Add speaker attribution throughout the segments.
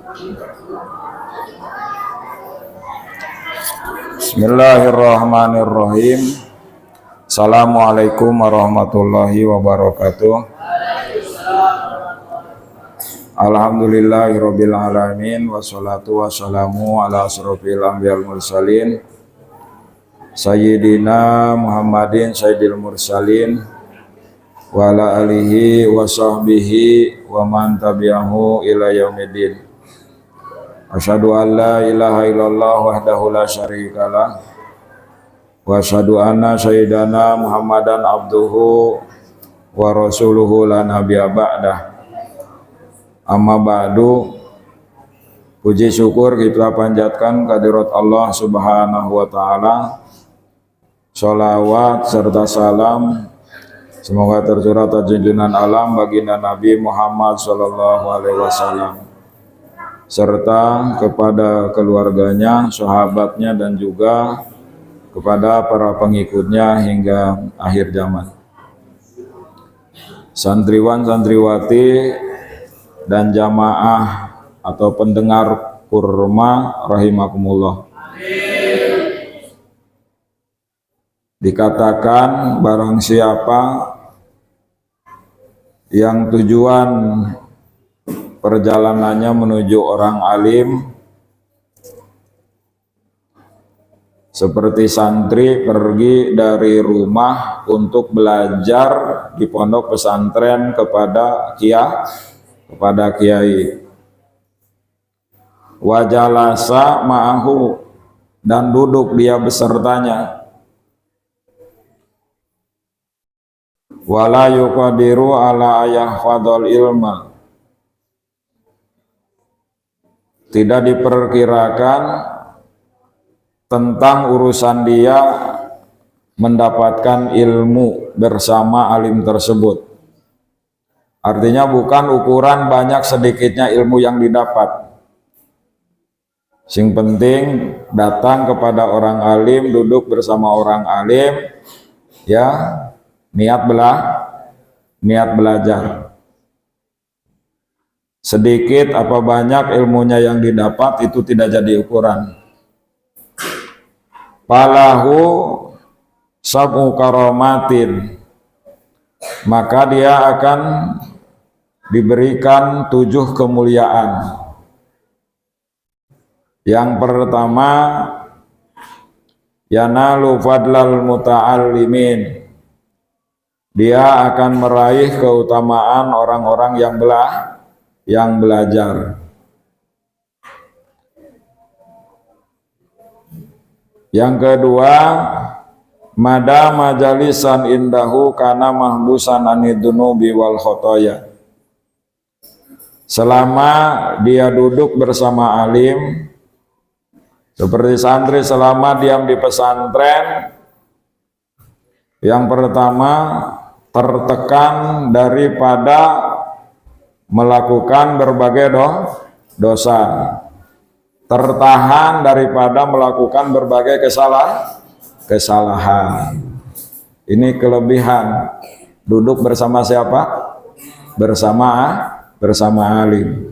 Speaker 1: Bismillahirrahmanirrahim. Assalamualaikum warahmatullahi wabarakatuh. Alhamdulillahirabbil alamin wassalatu wassalamu ala asrofil anbiya'il mursalin sayyidina Muhammadin sayyidil mursalin wa ala alihi wa sahbihi wa man tabi'ahu ila yaumiddin. Asyhadu an la ilaha illallah wahdahu la syarikalah wa asyhadu anna sayyidana Muhammadan abduhu wa rasuluhu la nabiyya ba'dah. Amma ba'du, puji syukur kita panjatkan kehadirat Allah Subhanahu wa taala. Sholawat serta salam semoga tercurah junjungan alam baginda Nabi Muhammad sallallahu alaihi wasallam serta kepada keluarganya, sahabatnya dan juga kepada para pengikutnya hingga akhir zaman. Santriwan santriwati dan jamaah atau pendengar kurma rahimakumullah. Dikatakan barang siapa yang tujuan perjalanannya menuju orang alim seperti santri pergi dari rumah untuk belajar di pondok pesantren kepada kiai, wajalasa ma'ahu dan duduk dia besertanya, wala yuqadiru ala ayahfadul ilma, tidak diperkirakan tentang urusan dia mendapatkan ilmu bersama alim tersebut. Artinya bukan ukuran banyak sedikitnya ilmu yang didapat. Sing penting datang kepada orang alim, duduk bersama orang alim, ya niat belajar. Sedikit apa banyak ilmunya yang didapat itu tidak jadi ukuran. Falahu sab'u karomatin, maka dia akan diberikan 7 kemuliaan. Yang pertama, yanalu fadlal muta'allimin, dia akan meraih keutamaan orang-orang yang belajar. Yang kedua, mada majalisan indahu kana mahbusan anidunubi wal khotoya, selama dia duduk bersama alim seperti santri, selama diam di pesantren, yang pertama tertekan daripada melakukan berbagai dosa, tertahan daripada melakukan berbagai kesalahan. Ini kelebihan duduk bersama siapa? Bersama alim.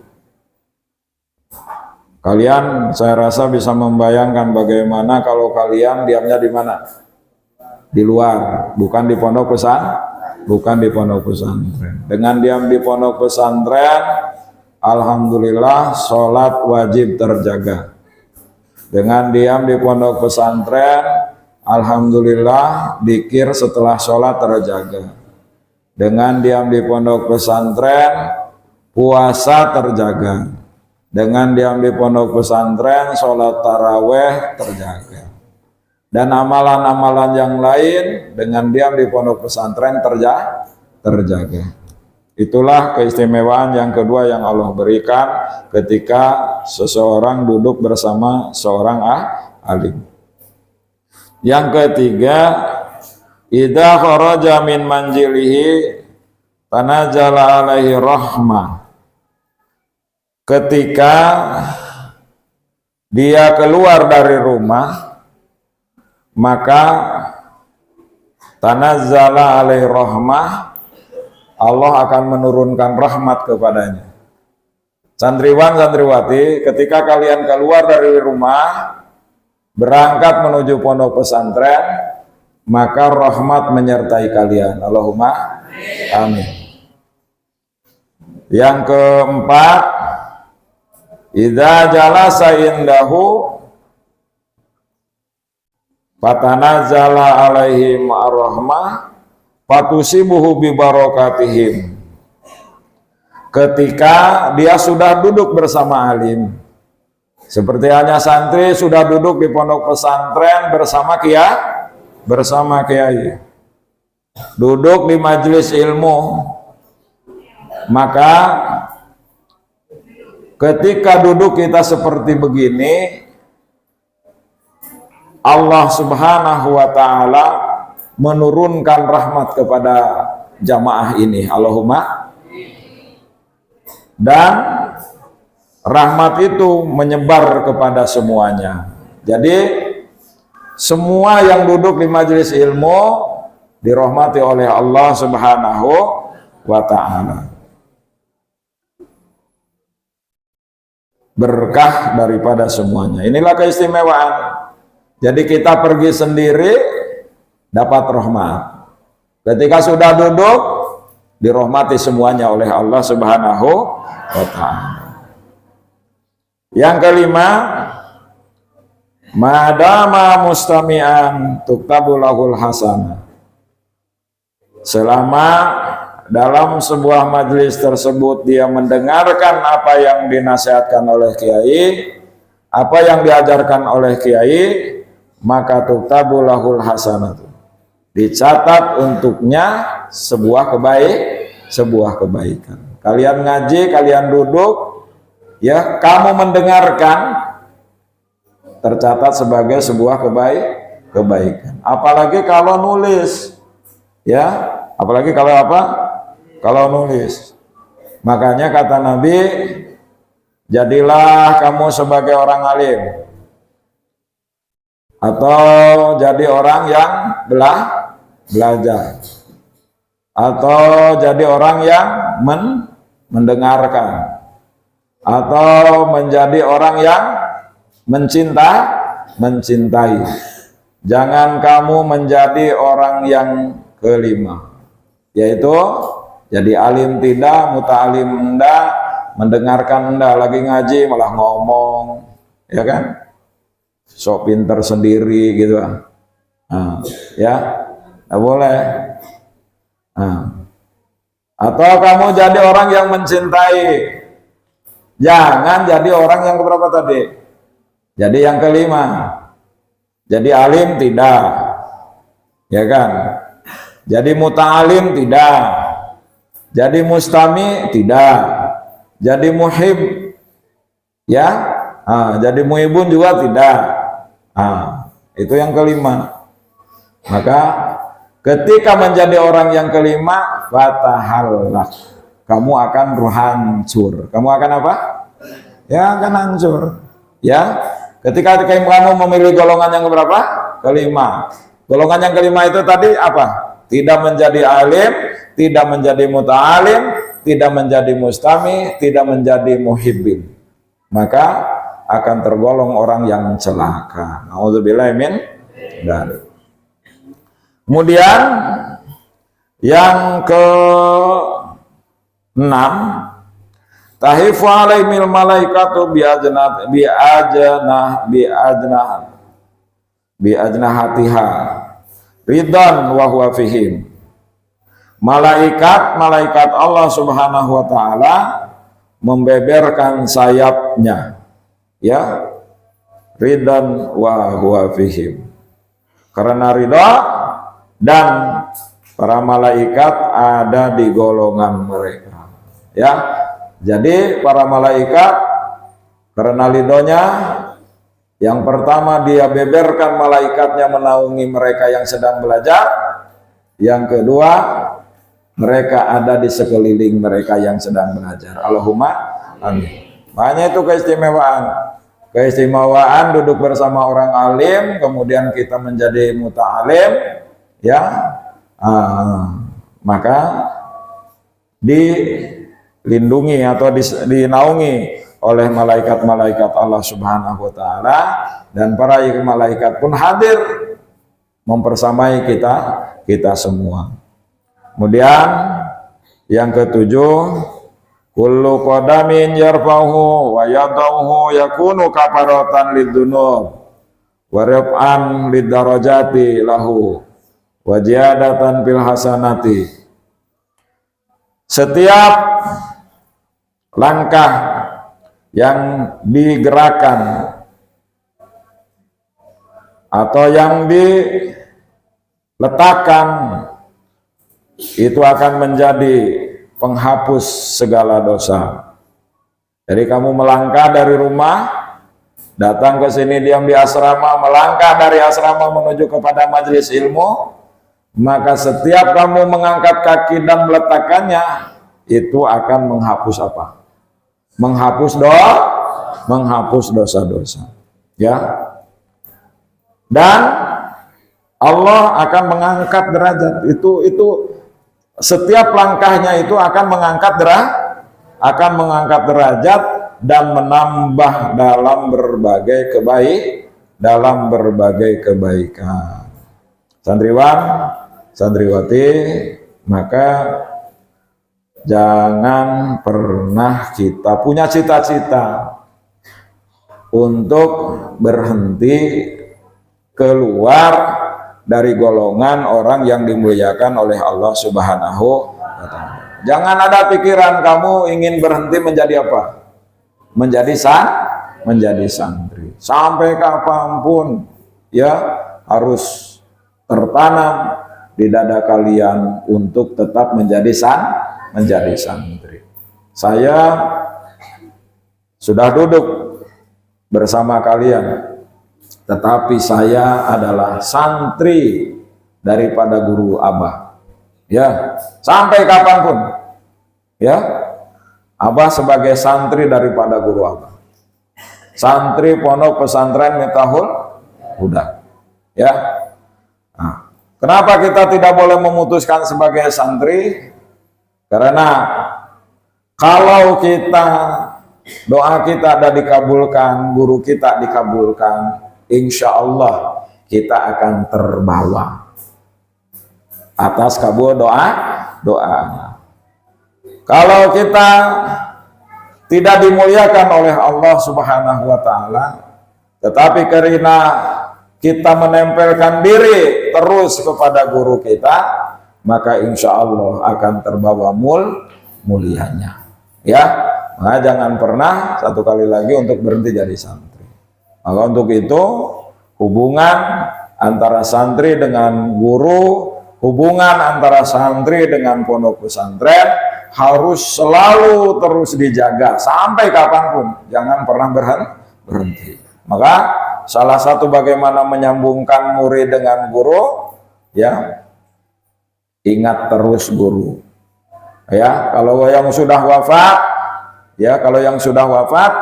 Speaker 1: Kalian saya rasa bisa membayangkan bagaimana kalau kalian diamnya di mana? Di luar, bukan di pondok pesantren. Dengan diam di pondok pesantren, alhamdulillah sholat wajib terjaga. Dengan diam di pondok pesantren, alhamdulillah dzikir setelah sholat terjaga. Dengan diam di pondok pesantren, puasa terjaga. Dengan diam di pondok pesantren, sholat taraweh terjaga. Dan amalan-amalan yang lain dengan diam di pondok pesantren terjaga. Itulah keistimewaan yang kedua yang Allah berikan ketika seseorang duduk bersama seorang alim. Yang ketiga, idza kharaja min manjilihi tanazala alaihi rahmah, ketika dia keluar dari rumah maka tanazzala alaihi rahmah, Allah akan menurunkan rahmat kepadanya. Santriwan, santriwati, ketika kalian keluar dari rumah, berangkat menuju pondok pesantren, maka rahmat menyertai kalian. Allahumma amin. Yang keempat, idza jalasa indahu fatanazzala alaihim ar-rahmah fatusibuhu bi barakatihim. Ketika dia sudah duduk bersama alim, seperti hanya santri sudah duduk di pondok pesantren bersama kiai, duduk di majelis ilmu, maka ketika duduk kita seperti begini, Allah Subhanahu wa ta'ala menurunkan rahmat kepada jamaah ini. Allahumma. Dan rahmat itu menyebar kepada semuanya. Jadi semua yang duduk di majelis ilmu dirahmati oleh Allah Subhanahu wa ta'ala. Berkah daripada semuanya. Inilah keistimewaan. Jadi kita pergi sendiri dapat rahmat. Ketika sudah duduk dirahmati semuanya oleh Allah Subhanahu wa ta'ala. Yang kelima, madama mustami'an tuktabu lahul hasanah. Selama dalam sebuah majelis tersebut dia mendengarkan apa yang dinasihatkan oleh kiai, apa yang diajarkan oleh kiai, maka tuktabu lahul hasanah. Dicatat untuknya sebuah kebaikan. Kalian ngaji, kalian duduk, ya, kamu mendengarkan, tercatat sebagai sebuah kebaikan. Apalagi kalau nulis, ya, apalagi kalau apa? Kalau nulis. Makanya kata Nabi, jadilah kamu sebagai orang alim, atau jadi orang yang belajar, atau jadi orang yang mendengarkan, atau menjadi orang yang mencintai. Jangan kamu menjadi orang yang kelima, yaitu jadi alim tidak, muta'alim enggak, mendengarkan enggak, lagi ngaji malah ngomong, ya kan? Sok pinter sendiri gitu. Ya, nggak boleh. Atau kamu jadi orang yang mencintai. Jangan jadi orang yang keberapa tadi? Jadi yang kelima. Jadi alim tidak, ya kan? Jadi muta'alim tidak. Jadi mustami tidak. Jadi muhib, ya. Jadi muhibun juga tidak. Itu yang kelima. Maka ketika menjadi orang yang kelima, fatahallak, kamu akan hancur. Kamu akan apa? Ya, akan hancur. Ya, ketika kamu memilih golongan yang berapa? Kelima. Golongan yang kelima itu tadi apa? Tidak menjadi alim, tidak menjadi muta'alim, tidak menjadi mustami, tidak menjadi muhibbin. Maka akan tergolong orang yang celaka. Nauzubillahi min dzalik. Kemudian yang ke-6, tahifu alaihil malaikatu biajnahatiha ridhan wa huwa fihim. Malaikat Allah Subhanahu wa taala membeberkan sayapnya, ya, ridhan wa huwa fihim, karena ridha dan para malaikat ada di golongan mereka, ya. Jadi para malaikat karena ridhonya, yang pertama dia beberkan malaikatnya menaungi mereka yang sedang belajar, yang kedua mereka ada di sekeliling mereka yang sedang belajar. Allahumma amin. Makanya itu keistimewaan duduk bersama orang alim, kemudian kita menjadi muta'alim, ya. Maka di dilindungi atau dinaungi oleh malaikat-malaikat Allah Subhanahu wa taala, dan para malaikat pun hadir mempersamai kita semua. Kemudian yang ketujuh, kullu qadamin yarfa'uhu wa yadauhu yakunu kafaratan lidzunub wa raf'an lidarajati lahu wa ziyadatan fil hasanati. Setiap langkah yang digerakkan atau yang diletakkan itu akan menjadi penghapus segala dosa. Jadi kamu melangkah dari rumah, datang ke sini, diam di asrama, melangkah dari asrama menuju kepada majelis ilmu, maka setiap kamu mengangkat kaki dan meletakkannya, itu akan menghapus apa? Menghapus dosa-dosa. Ya. Dan Allah akan mengangkat derajat itu setiap langkahnya itu akan mengangkat derajat dan menambah dalam berbagai kebaikan. Santriwan, santriwati, maka jangan pernah kita punya cita-cita untuk berhenti keluar dari golongan orang yang dimuliakan oleh Allah Subhanahu wa taala. Jangan ada pikiran kamu ingin berhenti menjadi apa? Menjadi santri. Sampai kapanpun ya harus tertanam di dada kalian untuk tetap menjadi santri. Saya sudah duduk bersama kalian, tetapi saya adalah santri daripada guru Abah. Ya, sampai kapanpun. Ya, Abah sebagai santri daripada guru Abah. Santri Pondok Pesantren Miftahul Huda. Ya. Nah, kenapa kita tidak boleh memutuskan sebagai santri? Karena kalau doa kita ada dikabulkan, guru kita dikabulkan, insya Allah kita akan terbawa atas kabul doanya. Kalau kita tidak dimuliakan oleh Allah Subhanahu wa taala, tetapi karena kita menempelkan diri terus kepada guru kita, maka insya Allah akan terbawa mulianya. Ya, nah, jangan pernah satu kali lagi untuk berhenti jadi santri. Maka untuk itu hubungan antara santri dengan guru, hubungan antara santri dengan pondok pesantren harus selalu terus dijaga sampai kapanpun, jangan pernah berhenti. Maka salah satu bagaimana menyambungkan murid dengan guru, ya ingat terus guru. Ya, kalau yang sudah wafat,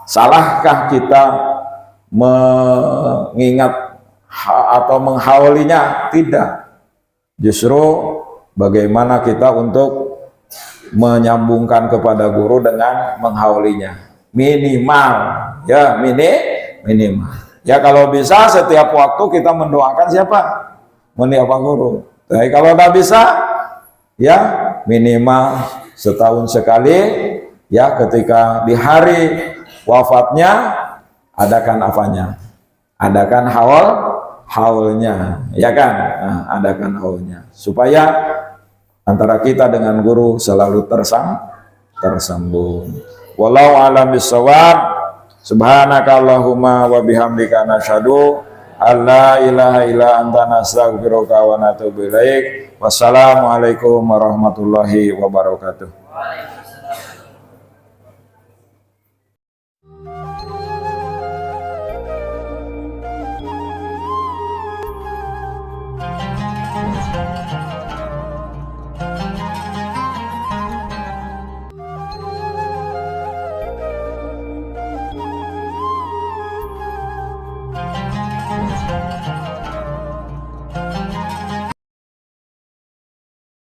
Speaker 1: salahkah kita mengingat atau menghaulinya? Tidak. Justru bagaimana kita untuk menyambungkan kepada guru dengan menghaulinya. Minimal, ya minimal. Ya kalau bisa setiap waktu kita mendoakan siapa? Mendoakan guru. Tapi kalau tidak bisa, ya minimal setahun sekali, ya ketika di hari wafatnya adakan apanya? Adakan haulnya, ya kan? Nah, adakan haulnya supaya antara kita dengan guru selalu tersambung. Wallahu a'lam bishawab. Subhanaka Allahumma wa bihamdika nasyhadu alla ilaha illa anta nastaghfiruka wa natubu ilaik. Wassalamualaikum warahmatullahi wabarakatuh.